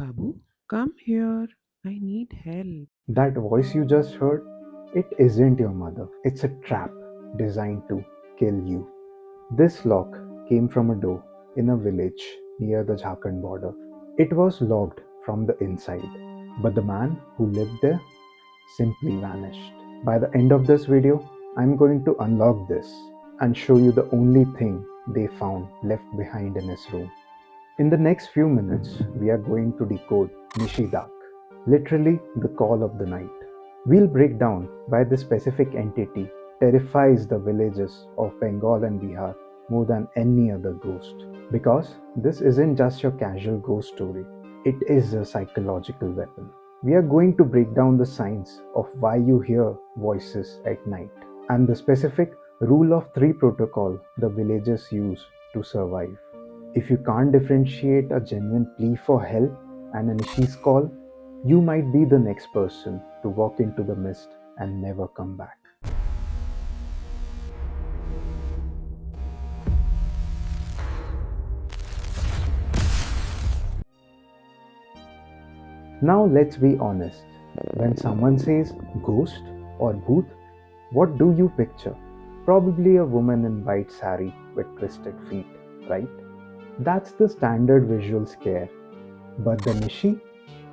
Babu, come here. I need help. That voice you just heard, it isn't your mother. It's a trap designed to kill you. This lock came from a door in a village near the Jharkhand border. It was locked from the inside, but the man who lived there simply vanished. By the end of this video, I'm going to unlock this and show you the only thing they found left behind in his room. In the next few minutes, we are going to decode Nishi Daak, literally the call of the night. We'll break down why this specific entity terrifies the villages of Bengal and Bihar more than any other ghost. Because this isn't just your casual ghost story, it is a psychological weapon. We are going to break down the science of why you hear voices at night and the specific rule of three protocol the villagers use to survive. If you can't differentiate a genuine plea for help and a Nishi's call, you might be the next person to walk into the mist and never come back. Now let's be honest. When someone says ghost or bhoot, what do you picture? Probably a woman in white sari with twisted feet, right? That's the standard visual scare. But the Nishi,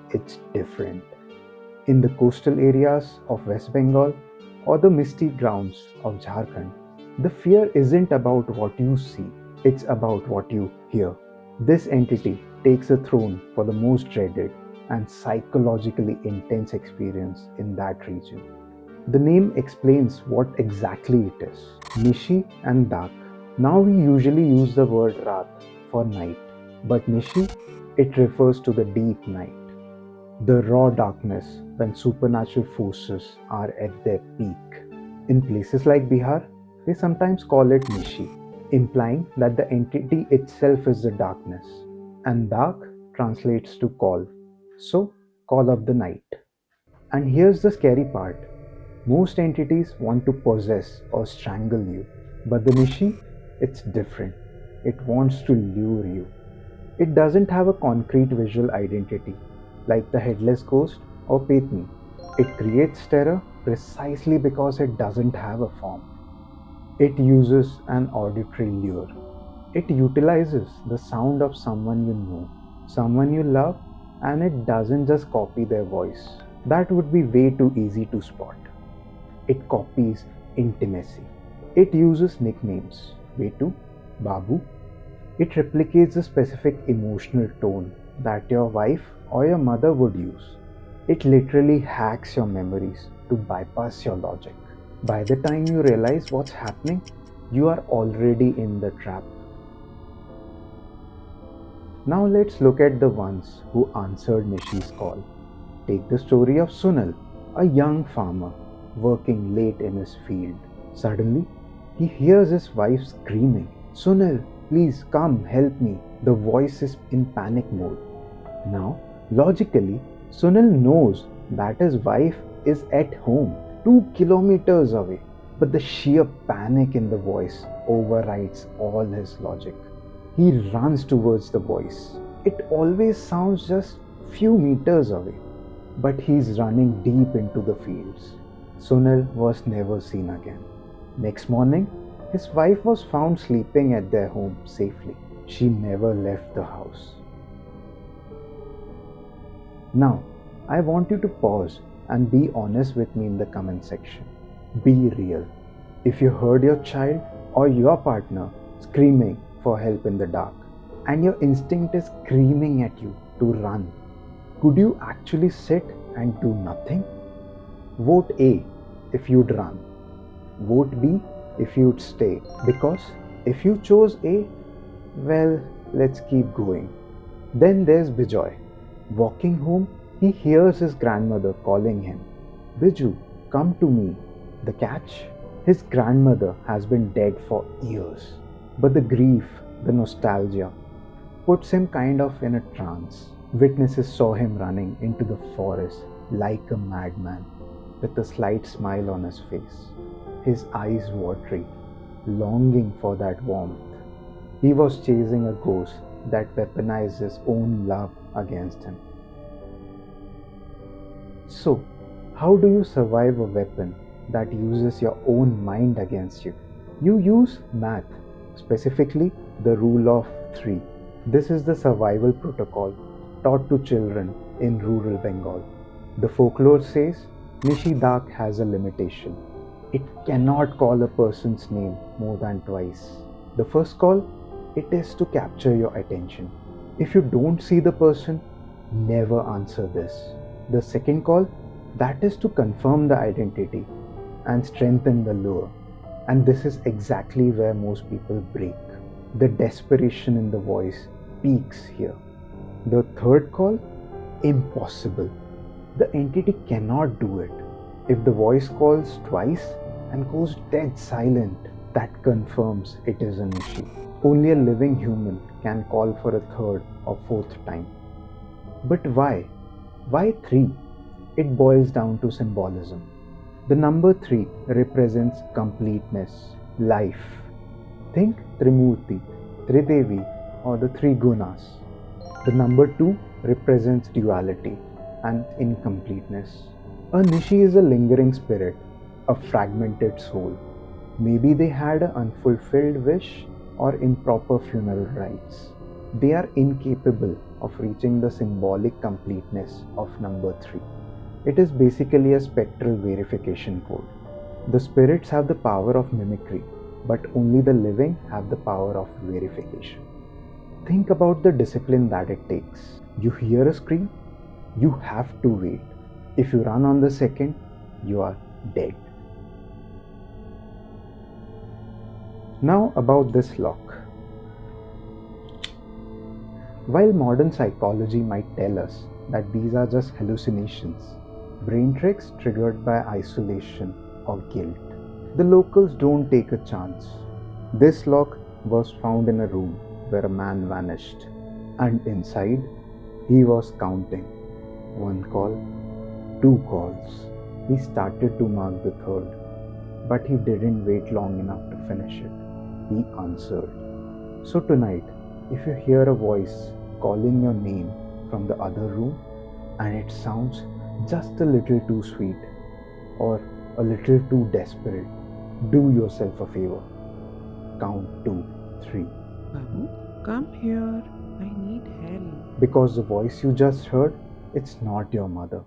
it's different. In the coastal areas of West Bengal or the misty grounds of Jharkhand, the fear isn't about what you see, it's about what you hear. This entity takes a throne for the most dreaded and psychologically intense experience in that region. The name explains what exactly it is. Nishi and Dak. Now we usually use the word Raat for night, but Nishi, it refers to the deep night. The raw darkness when supernatural forces are at their peak. In places like Bihar, they sometimes call it Nishi, implying that the entity itself is the darkness, and Dak translates to call. So, call of the night. And here's the scary part, most entities want to possess or strangle you, but the Nishi, it's different. It wants to lure you. It doesn't have a concrete visual identity like the headless ghost or Petni. It creates terror precisely because it doesn't have a form. It uses an auditory lure. It utilizes the sound of someone you know, someone you love, and it doesn't just copy their voice. That would be way too easy to spot. It copies intimacy. It uses nicknames. Vetu, Babu. It replicates a specific emotional tone that your wife or your mother would use. It literally hacks your memories to bypass your logic. By the time you realize what's happening, you are already in the trap. Now let's look at the ones who answered Nishi's call. Take the story of Sunil, a young farmer working late in his field. Suddenly, he hears his wife screaming, Sunil, please come help me. The voice is in panic mode. Now, logically, Sunil knows that his wife is at home, 2 kilometers away. But the sheer panic in the voice overrides all his logic. He runs towards the voice. It always sounds just few meters away, but he's running deep into the fields. Sunil was never seen again. Next morning, his wife was found sleeping at their home safely. She never left the house. Now, I want you to pause and be honest with me in the comment section. Be real. If you heard your child or your partner screaming for help in the dark, and your instinct is screaming at you to run, could you actually sit and do nothing? Vote A if you'd run. Vote B if you'd stay. Because if you chose A, well, let's keep going. Then there's Bijoy. Walking home, he hears his grandmother calling him, Biju, come to me. The catch? His grandmother has been dead for years. But the grief, the nostalgia, puts him kind of in a trance. Witnesses saw him running into the forest like a madman, with a slight smile on his face, his eyes watery, longing for that warmth. He was chasing a ghost that weaponized his own love against him. So, how do you survive a weapon that uses your own mind against you? You use math, specifically the rule of three. This is the survival protocol taught to children in rural Bengal. The folklore says Nishi Daak has a limitation. It cannot call a person's name more than twice. The first call, it is to capture your attention. If you don't see the person, never answer this. The second call, that is to confirm the identity and strengthen the lure. And this is exactly where most people break. The desperation in the voice peaks here. The third call, impossible. The entity cannot do it. If the voice calls twice and goes dead silent, that confirms it is an issue. Only a living human can call for a third or fourth time. But why? Why three? It boils down to symbolism. The number three represents completeness, life. Think Trimurti, Tridevi, or the three gunas. The number two represents duality and incompleteness. A Nishi is a lingering spirit, a fragmented soul. Maybe they had an unfulfilled wish or improper funeral rites. They are incapable of reaching the symbolic completeness of number three. It is basically a spectral verification code. The spirits have the power of mimicry, but only the living have the power of verification. Think about the discipline that it takes. You hear a scream, you have to wait. If you run on the second, you are dead. Now, about this lock. While modern psychology might tell us that these are just hallucinations, brain tricks triggered by isolation or guilt, the locals don't take a chance. This lock was found in a room where a man vanished, and inside he was counting. One call, two calls. He started to mark the third, but he didn't wait long enough to finish it. He answered. So tonight, if you hear a voice calling your name from the other room and it sounds just a little too sweet or a little too desperate, do yourself a favor. Count two, three. Babu, come here. I need help. Because the voice you just heard, it's not your mother.